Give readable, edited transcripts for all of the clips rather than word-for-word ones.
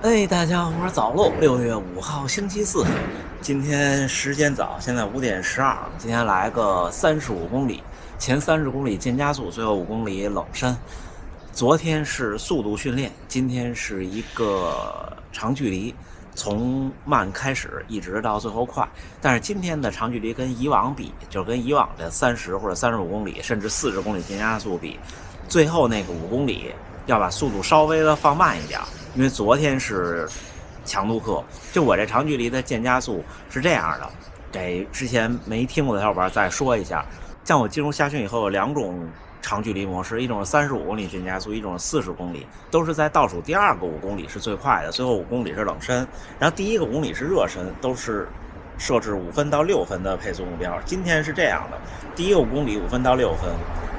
哎，大家好，我是早漏。6月5号，星期四，今天时间早，现在5点12。今天来个35公里，前30公里渐加速，最后5公里冷身。昨天是速度训练，今天是一个长距离，从慢开始一直到最后快。但是今天的长距离跟以往比，就是跟以往的30或者35公里，甚至40公里渐加速比，最后那个5公里要把速度稍微的放慢一点。因为昨天是强度课，就我这长距离的渐加速是这样的，给之前没听过的小伙伴再说一下。像我进入夏训以后有2种长距离模式，一种是35公里渐加速，一种是40公里，都是在倒数第2个5公里是最快的，最后5公里是冷身，然后第1个5公里是热身，都是设置5分到6分的配速目标。今天是这样的，第1个5公里5分到6分，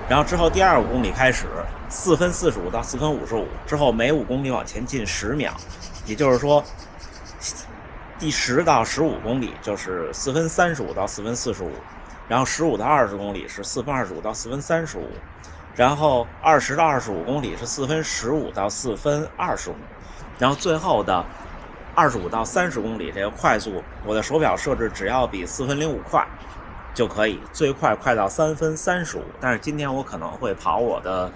然后之后第2个5公里开始4分45到4分55，之后每5公里往前进10秒，也就是说第10到15公里就是4分35到4分45，然后15到20公里是4分25到4分35，然后20到25公里是4分15到4分25，然后最后的25到30公里这个快速，我的手表设置只要比4分05快就可以，最快快到3分35。但是今天我可能会跑我的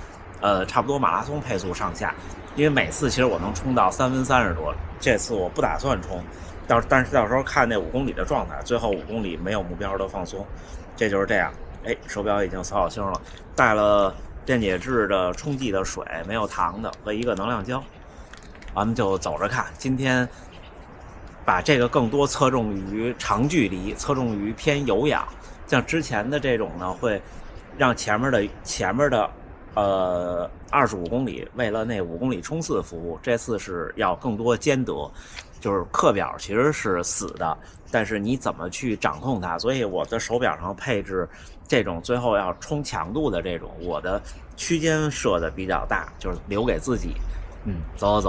差不多马拉松配速上下，因为每次其实我能冲到3分30多，这次我不打算冲，但是到时候看那5公里的状态，最后5公里没有目标的放松，这就是这样。哎，手表已经扫好星了，带了电解质的冲剂的水，没有糖的和一个能量胶，咱们就走着看。今天把这个更多侧重于长距离，侧重于偏有氧，像之前的这种呢，会让前面的25公里为了那5公里冲刺服务，这次是要更多兼得，就是课表其实是死的，但是你怎么去掌控它，所以我的手表上配置这种最后要冲强度的这种，我的区间设的比较大，就是留给自己。走，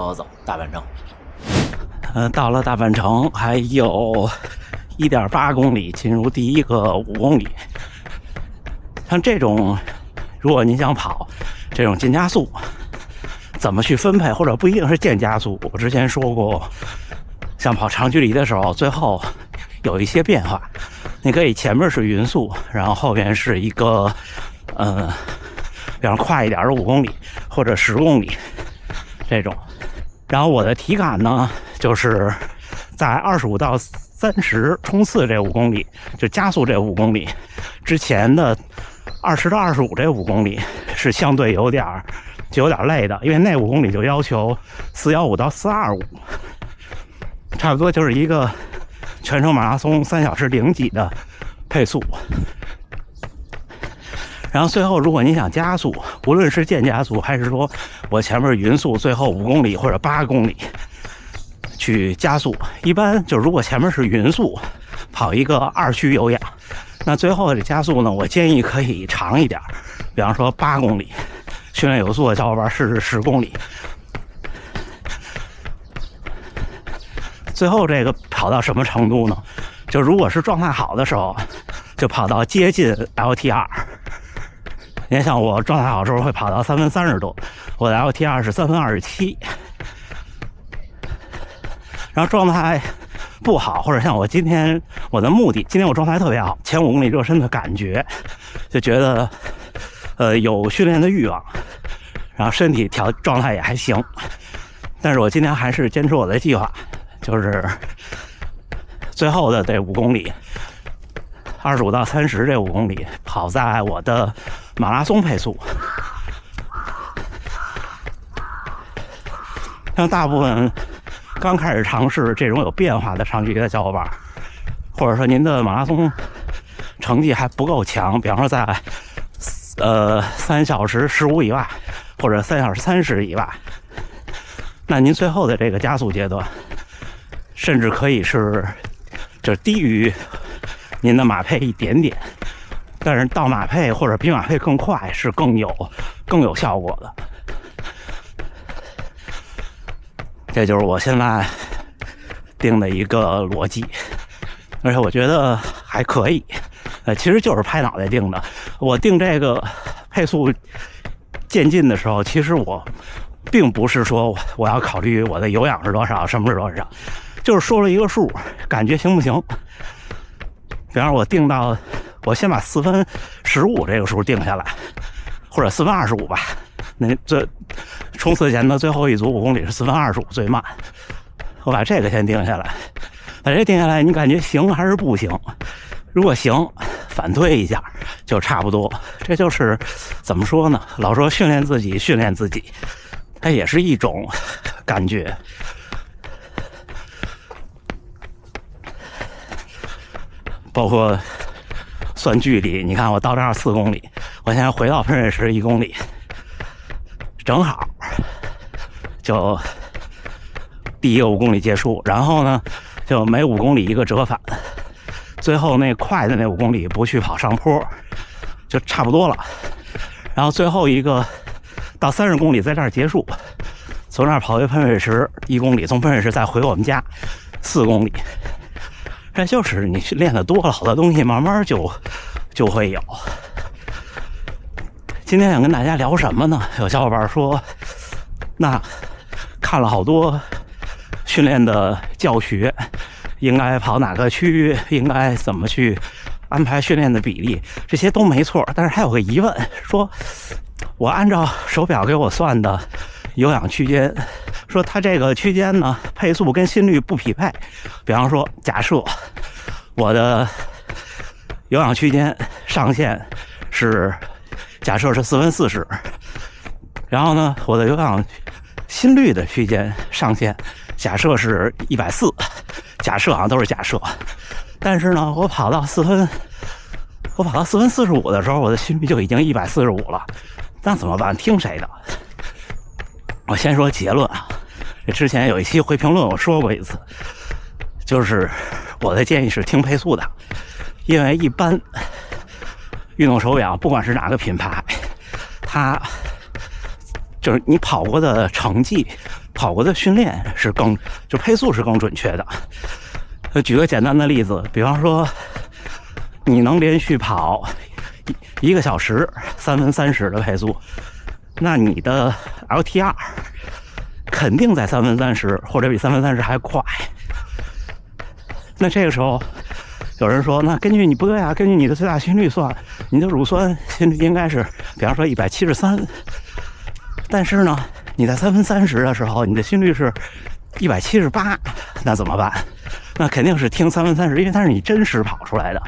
大半程。到了大半程，还有1.8公里进入第1个5公里。像这种，如果您想跑这种渐加速，怎么去分配，或者不一定是渐加速。我之前说过，像跑长距离的时候，最后有一些变化，你可以前面是匀速，然后后边是一个比方快一点的5公里或者10公里这种。然后我的体感呢，就是在25到30冲刺这5公里，就加速这5公里之前的20到25这5公里是相对有点累的，因为那5公里就要求415到425，差不多就是一个全程马拉松3小时0几的配速。然后最后如果你想加速，无论是渐加速还是说我前面匀速，最后5公里或者8公里去加速，一般就如果前面是匀速跑一个2区有氧，那最后的加速呢，我建议可以长一点，比方说8公里，训练有素的小伙伴试试10公里。最后这个跑到什么程度呢？就如果是状态好的时候，就跑到接近 LT2。你像我状态好的时候会跑到3分30多，我的 LT2 是3分27。然后状态不好，或者像我今天我的目的，今天我状态特别好，前5公里热身的感觉，就觉得有训练的欲望，然后身体状态也还行。但是我今天还是坚持我的计划，就是最后的这5公里，25到30这5公里跑在我的马拉松配速。像大部分刚开始尝试这种有变化的长距离的小伙伴，或者说您的马拉松成绩还不够强，比方说在3小时15以外，或者3小时30以外，那您最后的这个加速阶段，甚至可以是就低于您的马配一点点，但是到马配或者比马配更快是更有效果的。这就是我现在定的一个逻辑，而且我觉得还可以。其实就是拍脑袋定的。我定这个配速渐进的时候，其实我并不是说我要考虑我的有氧是多少，什么是多少，就是说了一个数，感觉行不行？比方说我定到，我先把4分15这个数定下来，或者4分25吧。那这冲刺前的最后一组5公里是4分25最慢，我把这个先定下来，把这定下来，你感觉行还是不行？如果行，反推一下就差不多。这就是怎么说呢？老说训练自己，训练自己，它也是一种感觉。包括算距离，你看我到这儿4公里，我现在回到喷水池1公里，正好就第一个5公里结束，然后呢就每5公里一个折返，最后那快的那5公里不去跑上坡，就差不多了。然后最后一个到30公里在这儿结束，从那儿跑回喷水池1公里，从喷水池再回我们家4公里。这就是你训练的多了，好多东西慢慢就会有。今天想跟大家聊什么呢？有小伙伴说，那看了好多训练的教学，应该跑哪个区域，应该怎么去安排训练的比例，这些都没错。但是还有个疑问，说我按照手表给我算的有氧区间，说它这个区间呢配速跟心率不匹配。比方说，假设我的有氧区间上限是假设是4分40，然后呢我的有氧心率的区间上限假设是140，假设都是假设。但是呢我跑到4分45的时候，我的心率就已经145了，那怎么办？听谁的？我先说结论啊，这之前有一期回评论我说过一次，就是我的建议是听配速的，因为一般运动手表不管是哪个品牌，它就是你跑过的成绩、跑过的训练是就配速是更准确的。举个简单的例子，比方说你能连续跑1个小时3分30的配速，那你的 LTR 肯定在3分30或者比3分30还快。那这个时候有人说，那根据你不对啊，根据你的最大心率算，你的乳酸心率应该是比方说173，但是呢你在3分30的时候你的心率是178，那怎么办？那肯定是听3分30，因为它是你真实跑出来的。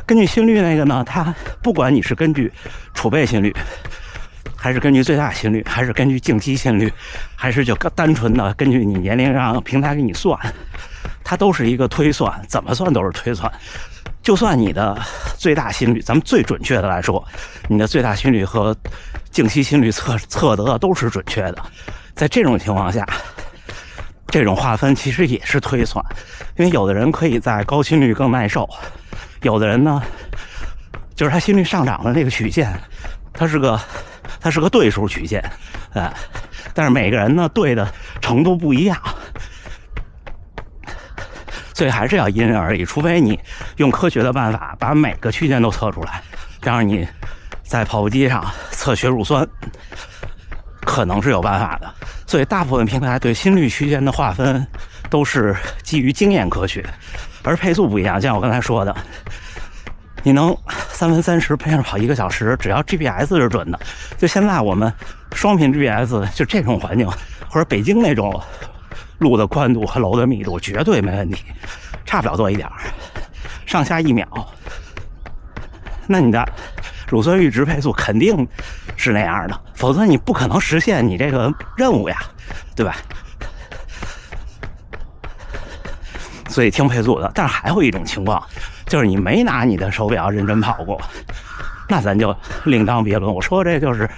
根据心率那个呢，它不管你是根据储备心率，还是根据最大心率，还是根据静息心率，还是就单纯的根据你年龄让平台给你算，它都是一个推算，怎么算都是推算。就算你的最大心率，咱们最准确的来说，你的最大心率和静息心率测得都是准确的。在这种情况下，这种划分其实也是推算，因为有的人可以在高心率更耐受，有的人呢，就是他心率上涨的那个曲线，它是个对数曲线，但是每个人呢对的程度不一样，所以还是要因人而异。除非你用科学的办法把每个区间都测出来，这样你在跑步机上测血乳酸可能是有办法的。所以大部分平台对心率区间的划分都是基于经验科学，而配速不一样。像我刚才说的，你能3分30配上跑1个小时，只要 GPS 是准的。就现在我们双频 GPS 就这种环境，或者北京那种路的宽度和楼的密度绝对没问题，差不了多一点，上下1秒，那你的乳酸阈值配速肯定是那样的，否则你不可能实现你这个任务呀，对吧？所以听配速的。但是还有一种情况，就是你没拿你的手表认真跑过，那咱就另当别论。我说这就是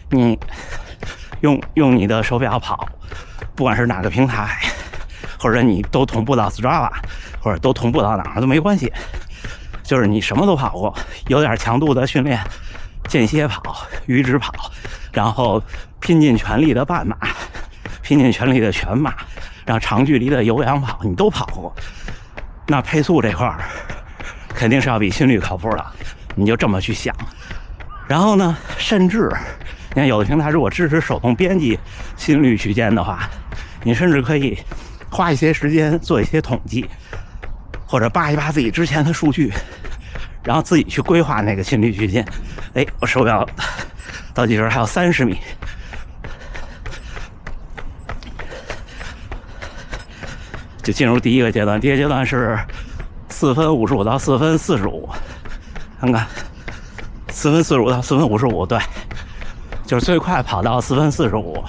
你用你的手表跑，不管是哪个平台，或者你都同步到 Strava， 或者都同步到哪儿都没关系，就是你什么都跑过，有点强度的训练，间歇跑、阈值跑，然后拼尽全力的半马，拼尽全力的全马，然后长距离的有氧跑，你都跑过，那配速这块儿肯定是要比心率靠谱的，你就这么去想。然后呢，甚至你看有的平台如果支持手动编辑心率区间的话，你甚至可以花一些时间做一些统计，或者扒一扒自己之前的数据，然后自己去规划那个心率区间。哎，我手表倒计时还有30米，就进入第一个阶段。第一个阶段是4分55到4分45，看看4分45到4分55，对，就是最快跑到4分45。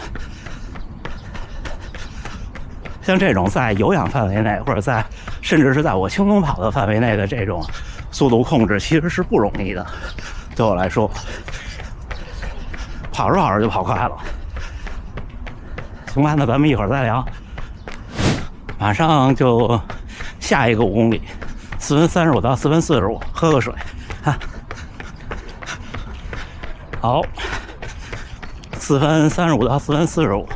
像这种在有氧范围内，或者甚至是在我轻松跑的范围内的这种速度控制，其实是不容易的。对我来说，跑着跑着就跑快了。行吧，那咱们一会儿再聊。马上就下一个5公里，4分35到4分45，喝个水。哈，好，4分35到4分45。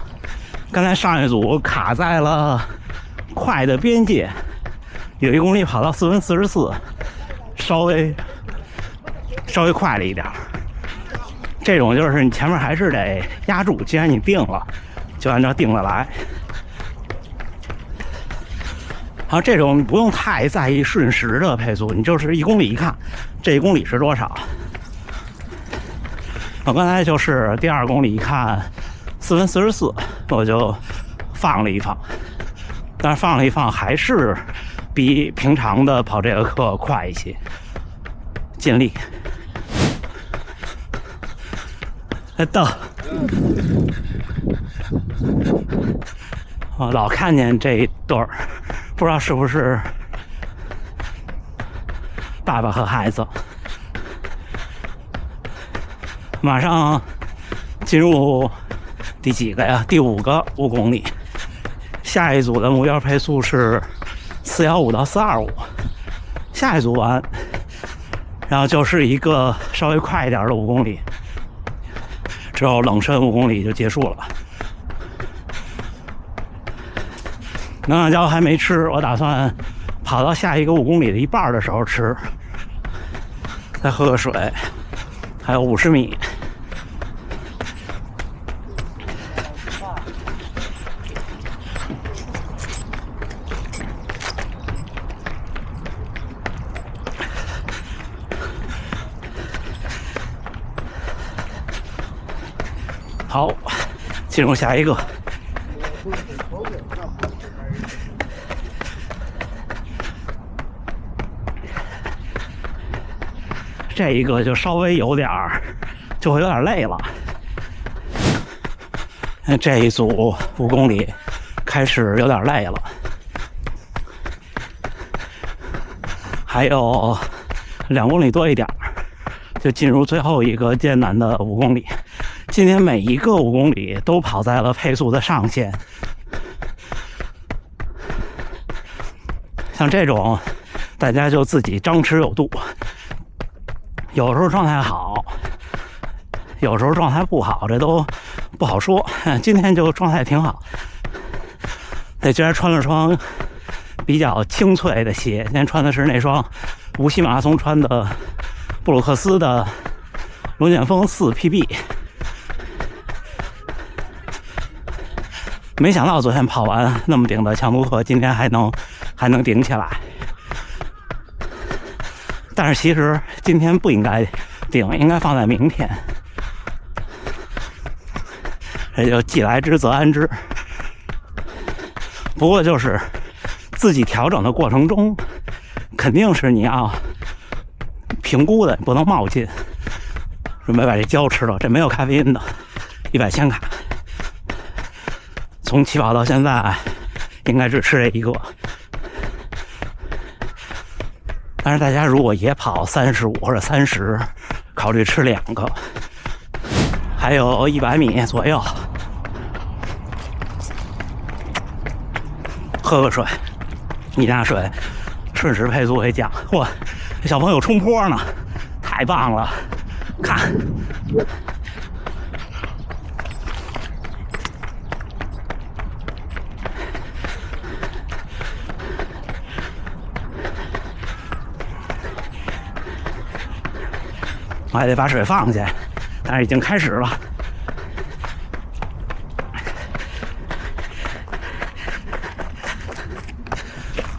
刚才上一组卡在了快的边界，有1公里跑到4分44，稍微快了一点。这种就是你前面还是得压住，既然你定了，就按照定的来。然后这种不用太在意瞬时的配速，你就是1公里一看，这1公里是多少。我刚才就是第2公里一看4分44，我就放了一放，但是放了一放还是比平常的跑这个课快一些，尽力。到，我老看见这一对儿，不知道是不是爸爸和孩子。马上进入第几个呀？第5个5公里。下一组的目标配速是415到425。下一组完，然后就是一个稍微快一点的5公里，之后冷身5公里就结束了。能量胶还没吃，我打算跑到下一个5公里的一半的时候吃，再喝个水，还有50米。好，进入下一个。这一个就稍微就会有点累了。这一组5公里开始有点累了，还有2公里多一点，就进入最后一个艰难的5公里。今天每一个5公里都跑在了配速的上限，像这种大家就自己张弛有度，有时候状态好，有时候状态不好，这都不好说。今天就状态挺好，这今天穿了双比较清脆的鞋，今天穿的是那双无锡马拉松穿的布鲁克斯的龙卷风4 PB。没想到昨天跑完那么顶的强度课，今天还能顶起来。但是其实今天不应该顶，应该放在明天。这就既来之则安之。不过就是自己调整的过程中，肯定是你要评估的，不能冒进。准备把这胶吃了，这没有咖啡因的，100千卡。从起跑到现在，应该只吃这一个。但是大家如果也跑35或者30，考虑吃2个。还有100米左右，喝个水，一大水，瞬时配速会降。嚯，这小朋友冲坡呢，太棒了！看。我还得把水放下，但是已经开始了。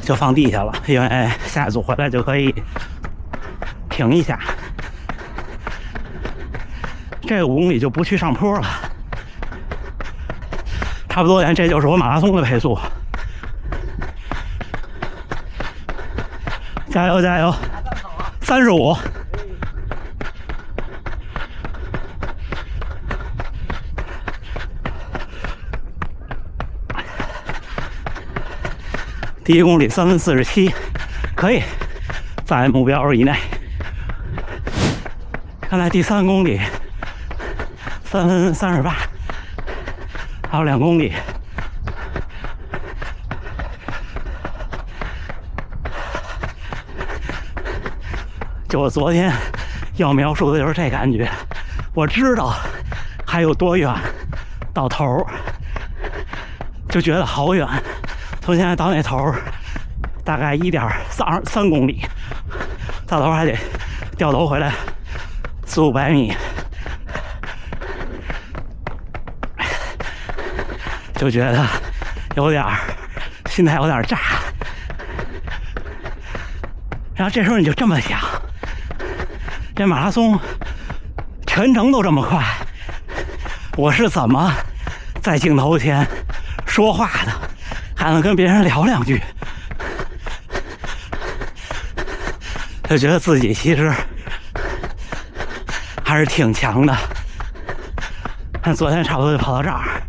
就放地下了，因为下一组回来就可以停一下。这个5公里就不去上坡了，差不多这就是我马拉松的配速。加油加油！35。第1公里3分47，可以在目标以内。看来第3公里3分38，还有2公里。就我昨天要描述的就是这感觉，我知道还有多远到头，就觉得好远。从现在到那头大概1.3公里，到头还得掉头回来400-500米，就觉得有点心态有点炸。然后这时候你就这么想，这马拉松全程都这么快，我是怎么在镜头前说话的，还能跟别人聊2句，就觉得自己其实还是挺强的。但昨天差不多就跑到这儿，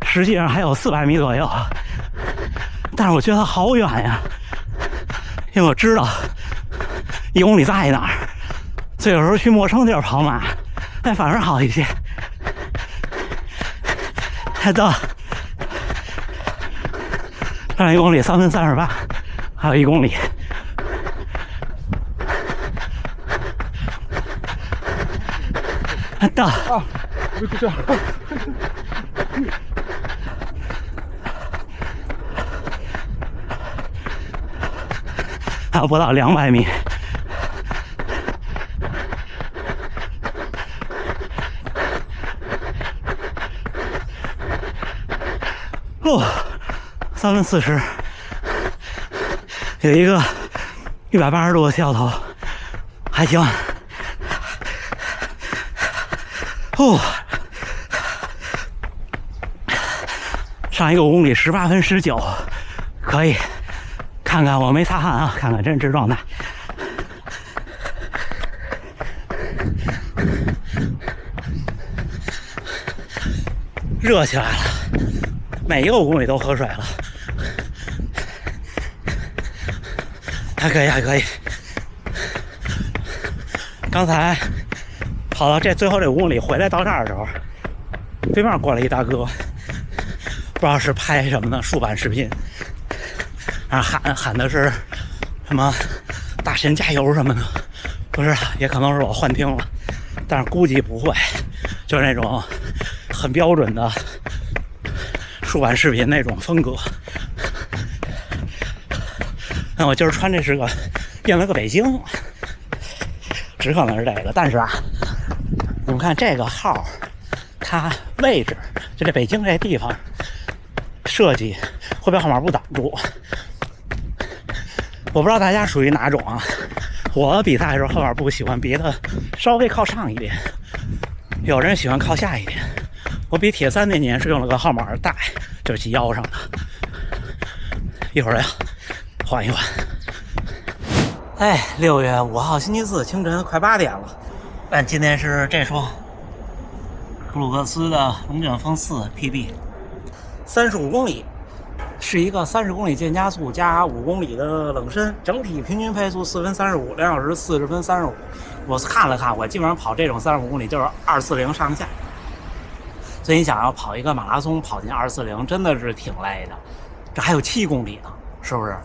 实际上还有400米左右，但是我觉得好远呀，因为我知道1公里在哪儿，所以有时候去陌生地儿跑马，但反而好一些。到上1公里3分38，还有1公里。到啊，这还有不到200米。3分40，有一个180度的掉头，还行。上一个5公里18分19，可以。看看我没擦汗啊，看看真实状态。热起来了，每一个5公里都喝水了。还可以，还可以。刚才跑到最后这5公里回来到这儿的时候，对面过来一大哥，不知道是拍什么呢，竖版视频，然后喊的是什么大神加油什么的，不知道，也可能是我幻听了，但是估计不会，就是那种很标准的竖版视频那种风格。那我今儿穿这是个印了个北京，只可能是这个，但是啊，你们看这个号，它位置就这北京这地方设计会被号码布挡住。我不知道大家属于哪种啊？我比赛的时候号码布喜欢别的稍微靠上一点，有人喜欢靠下一点。我比铁三那年是用了个号码带，就是系腰上的。一会儿呀，缓一缓。哎，6月5号星期四清晨快8点了。但今天是这双布鲁克斯的龙卷风4 PB，35公里，是一个30公里渐加速加5公里的冷身，整体平均配速4分35，2小时40分35。我看了看，我基本上跑这种35公里就是240上下。所以你想要跑一个马拉松跑进240，真的是挺累的。这还有7公里呢，是不是？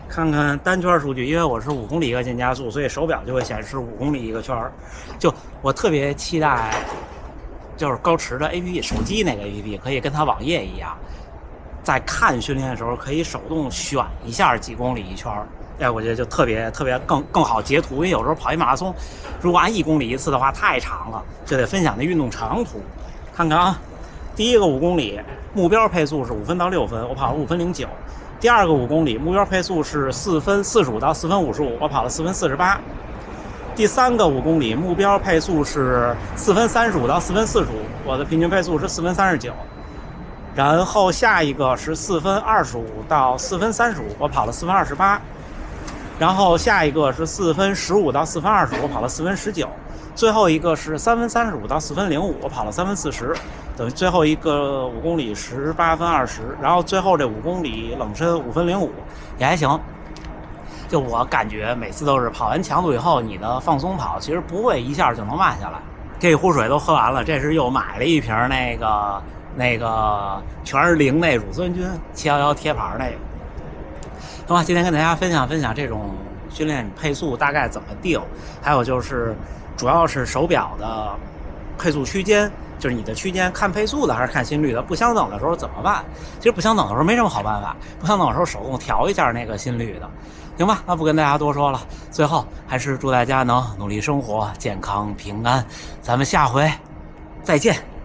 看看单圈数据，因为我是5公里一个渐加速，所以手表就会显示5公里一个圈。就我特别期待，就是高驰的 APP 手机那个 APP 可以跟它网页一样，在看训练的时候可以手动选一下几公里一圈。哎，我觉得就特别更好截图，因为有时候跑一马拉松，如果按1公里一次的话太长了，就得分享那运动长途。看看啊，第一个5公里目标配速是5分到6分，我跑了5分09。第二个5公里目标配速是4分45到4分55，我跑了4分48。第三个5公里目标配速是4分35到4分45，我的平均配速是4分39。然后下一个是4分25到4分35，我跑了4分28。然后下一个是4分15到4分20，我跑了4分19。最后一个是3分35到4分05，我跑了3分40，等于最后一个5公里18分20。然后最后这5公里冷身5分05，也还行。就我感觉每次都是跑完强度以后，你的放松跑其实不会一下就能慢下来。这壶水都喝完了，这是又买了一瓶那个全是0那乳酸菌711贴牌那个。好吧，今天跟大家分享这种训练配速大概怎么定，还有就是主要是手表的配速区间，就是你的区间看配速的还是看心率的，不相等的时候怎么办？其实不相等的时候没什么好办法，不相等的时候手动调一下那个心率的，行吧？那不跟大家多说了，最后还是祝大家能努力生活，健康平安，咱们下回再见。